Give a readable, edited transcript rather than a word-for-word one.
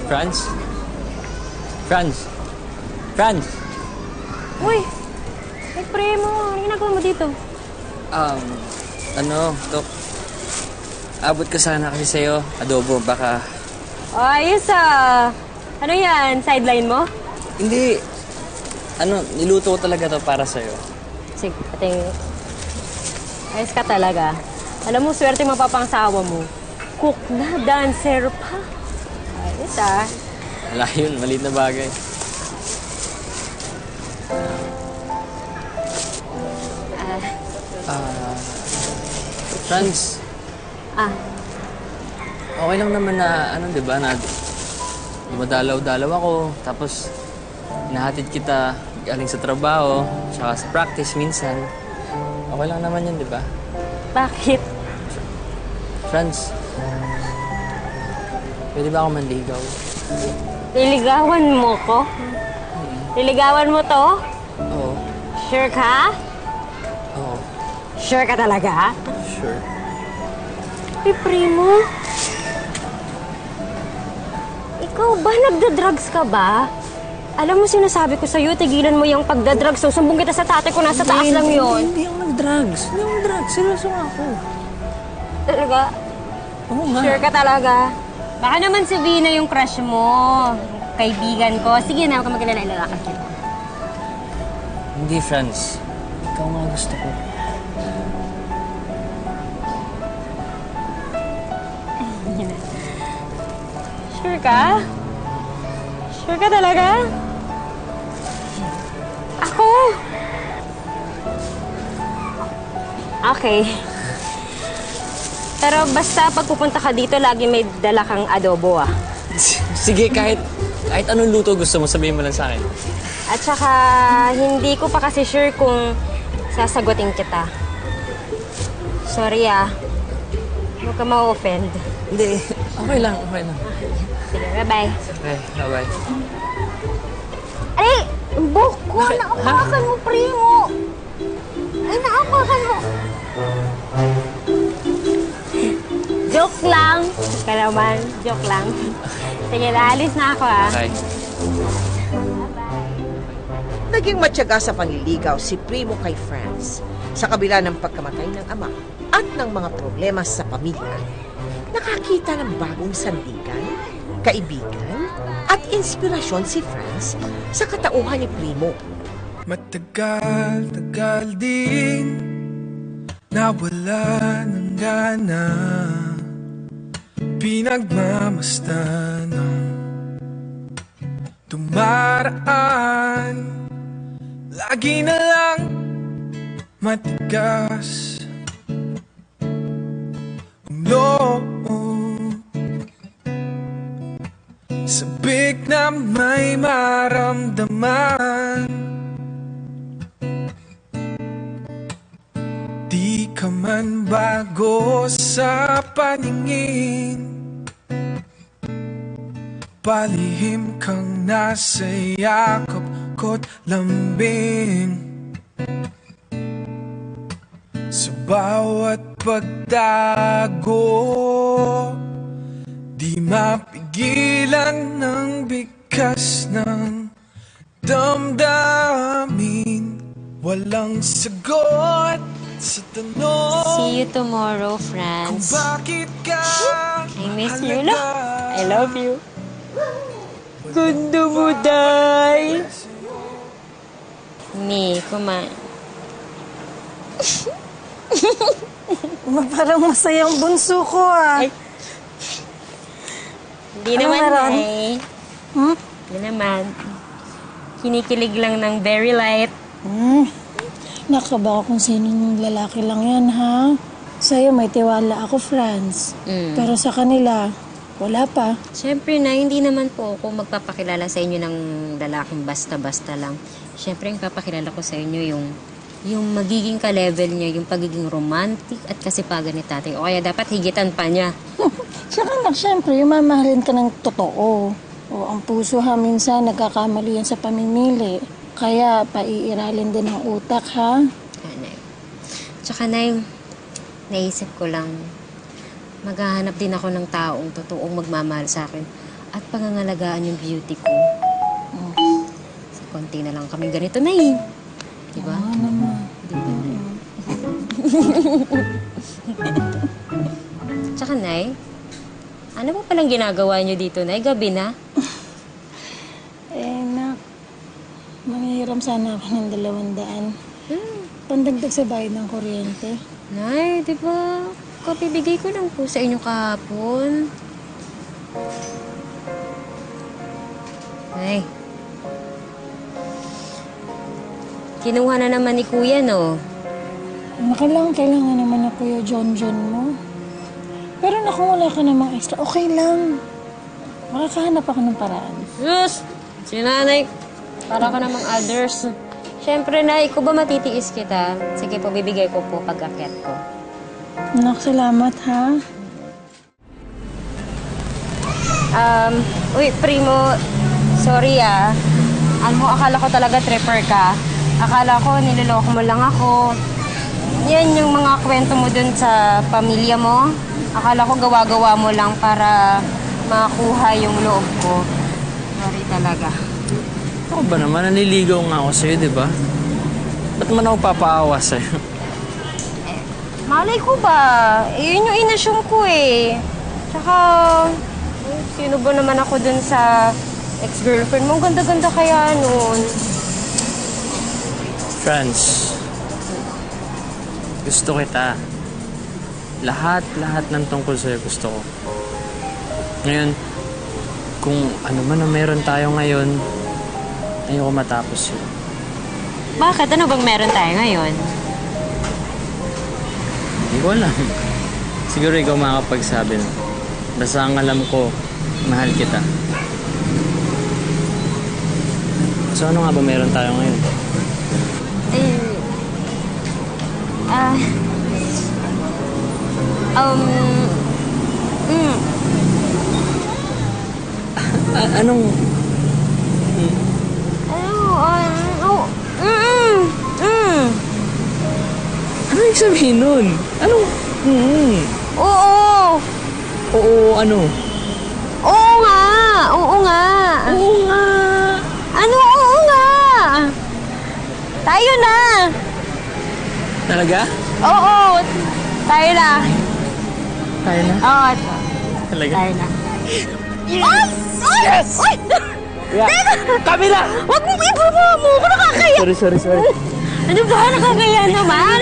Franz? Franz? Franz? Uy! Ay, primo. Ano ginagawa mo dito? Abot ka sana kasi sa'yo. Adobo, baka... Ayos ah. Ano yan? Sideline mo? Hindi. Niluto ko talaga to para sa'yo. Sige, pating... Ayos ka talaga. Alam mo, swerte mapapangsawa mo. Cook na, dancer pa. Ayos ah. Wala yun, maliit na bagay. Franz. Okay lang naman na, di ba, na dumadalaw-dalaw ako, tapos nahatid kita galing sa trabaho, tsaka sa practice minsan. Okay lang naman yun, di ba? Bakit? Franz, pwede ba ako manligaw? Liligawan mo ko? Liligawan mo to? Oo. Sure ka? Oo. Sure ka talaga? Sure. Primo? Ikaw ba? Nagda-drugs ka ba? Alam mo, sinasabi ko sa'yo, tigilan mo yung pagda-drugs. So, sumbong kita sa tatay ko, nasa taas lang yun. Hindi ako nag-drugs. Seryoso nga ako. Talaga? Oo nga. Sure ka talaga? Baka naman si Vina yung crush mo. Kaibigan ko. Sige na, huwag ka magkilala, ilalakad kita. Hindi, Franz. Ikaw nga gusto ko. Sure ka? Sure ka talaga? Ako? Okay. Pero basta pag pupunta ka dito, lagi may dala kang adobo ah. Sige, kahit anong luto gusto mo, sabihin mo lang sa akin. At saka, hindi ko pa kasi sure kung sasagutin kita. Sorry ah. Huwag ka ma-offend. Hindi, okay lang. Sige, bye-bye. Okay, bye-bye. Ay! Buk ko! Naapakan mo, primo! Ay, naapakan mo! Joke lang! Ka naman, joke lang. Sige, naalis na ako ah. Okay. Naging matyaga sa panliligaw si Primo kay Franz sa kabila ng pagkamatay ng ama at ng mga problema sa pamilya. Nakakita ng bagong sandigan, kaibigan at inspirasyon si Franz sa katauhan ni Primo. Matagal din nawala ng gana, pinagmamasdan ng dumaraan. Lagi na lang matigas ang loob, sabik na may maramdaman. Di ka man bago sa paningin, palihim kang nasa yakap ko't lambing. Sa bawat pagtago, di mapigilan ng bigkas ng damdamin. Walang sagot sa tanong. See you tomorrow, Franz. Kung bakit ka I miss you, no? I love you. Ganda mo, Day. Mi, kumain. Parang masayang bunso ko ah. Ay. Hindi naman, Day. Hindi naman. Kinikilig lang ng very light. Nakaba kung sino ng lalaki lang yan, ha? Sa'yo may tiwala ako, Franz. Pero sa kanila, wala pa. Siyempre na, hindi naman po ako magpapakilala sa inyo ng lalaking basta-basta lang. Siyempre, yung papakilala ko sa inyo yung magiging ka-level niya, yung pagiging romantic at kasipagan ni tatay. O kaya dapat higitan pa niya. Tsaka na, siyempre, yung mamahalin ka ng totoo. O ang puso ha, minsan nagkakamali yan sa pamimili. Kaya paiiralin din ang utak, ha? Tsaka na yung naisip ko lang, maghahanap din ako ng taong totoong magmamahal sa akin. at pangangalagaan yung beauty ko. Sa konti na lang kami ganito na eh. Diba? Oo naman. Diba, Nay? Tsaka, Nay, ano ba palang ginagawa niyo dito, Nay? Gabi na? Nak, manghihiram sana ako ng 200. Pandagdag sa bayad ng kuryente. Nay, di ba? Kapibigay ko lang po sa inyo kahapon. Nay. Kinuha na naman ni Kuya, no? Kailangan naman na Kuya John mo. Pero naku, wala ka namang extra. Okay lang. Makakahanap ako ng paraan. Sus! Si Nanay, para ka namang others. Siyempre, Nay, kung ba matitiis kita, sige po, bibigay ko po pag-akyat ko. Nak, salamat ha. Uy, Primo, sorry Alam mo, akala ko talaga tripper ka. Akala ko, niloloko mo lang ako. Yan yung mga kwento mo dun sa pamilya mo. Akala ko gawa-gawa mo lang para makuha yung loob ko. Sorry talaga. Ako ba naman? Naniligaw nga ako sa'yo, di ba? Ba't man ako papaawa sa'yo? Malay ko ba? Yun yung inassume ko eh. Tsaka, sino ba naman ako dun sa ex-girlfriend mo? Ang ganda-ganda kaya nun. Franz, gusto kita. Lahat ng tungkol sa'yo gusto ko. Ngayon, kung ano man ang meron tayo ngayon, ayoko matapos yun. Bakit? Ano bang meron tayo ngayon? Hindi ko alam. Siguro ikaw makakapagsabi na. Basta ang alam ko, mahal kita. So ano nga ba meron tayo ngayon? Anong... Ano yung sabihin nun? Anong... Oo! Oo, ano? Oo nga! Oo nga! Oo nga! Ano? Oo nga! Tayo na! Talaga? Oo! Tayo na! Tayo na? Oo. Talaga? Tayo na. Yes! Yes! Ay! Yeah. Kami na! Huwag mo ibaba mo! Ako nakakaya! Sorry. Ano ba? Nakakaya naman!